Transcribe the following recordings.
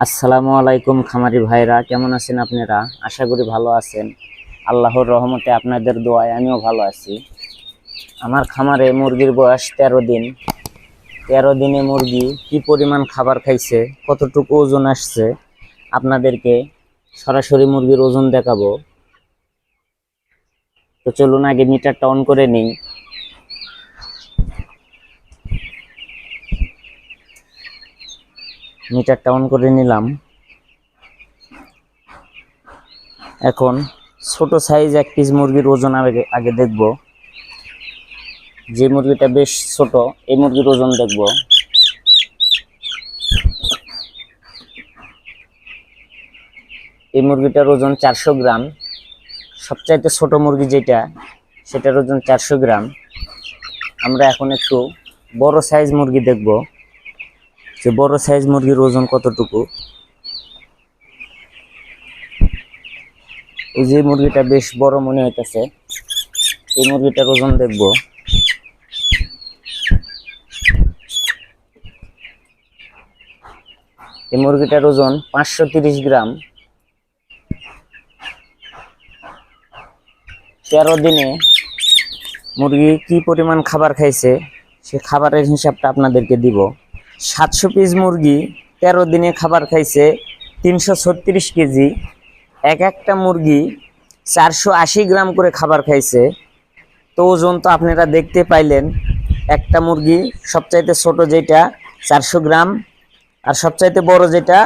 আসসালামু আলাইকুম খামারি ভাইরা, কেমন আছেন আপনারা? আশা করি ভালো আছেন। আল্লাহর রহমতে আপনাদের দোয়ায় আমিও ভালো আছি। আমার খামারে মুরগির বয়স 13 দিন। 13 দিনে মুরগি কি পরিমাণ খাবার খাইছে, কতটুকু ওজন আসছে, আপনাদেরকে সরাসরি মুরগির ওজন দেখাবো। তো চলুন আগে মিটারটা অন করে নিই। মিটারটা অন করে নিলাম। এখন ছোট সাইজ এক পিস মুরগির ওজন আগে দেখব। যে মুরগিটা বেশ ছোট, এই মুরগির ওজন দেখব। এই মুরগিটার ওজন 400 গ্রাম। সবচাইতে ছোট মুরগি যেটা, সেটার ওজন 400 গ্রাম। আমরা এখন একটু বড় সাইজ মুরগি দেখব, যে বড় সাইজ মুরগির ওজন কতটুকু। এই যে মুরগিটা বেশ বড় মনে হইতেছে, এই মুরগিটার ওজন দেখব। এই মুরগিটার ওজন 530 গ্রাম। 13 দিনে মুরগি কি পরিমাণ খাবার খাইছে, সে খাবারের হিসাবটা আপনাদেরকে দিব। 700 পিস মুরগি 13 দিনে খাবার খাইছে 336 কেজি। একটা মুরগি 480 গ্রাম করে খাবার খাইছে। তো ওজন তো আপনারা দেখতে পাইলেন। একটা মুরগি সবচাইতে ছোট যেটা 400 গ্রাম, আর সবচাইতে বড় যেটা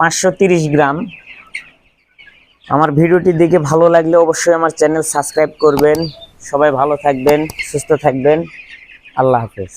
530 গ্রাম। আমার ভিডিওটি দেখে ভালো লাগলে অবশ্যই আমার চ্যানেল সাবস্ক্রাইব করবেন। সবাই ভালো থাকবেন, সুস্থ থাকবেন। আল্লাহ হাফেজ।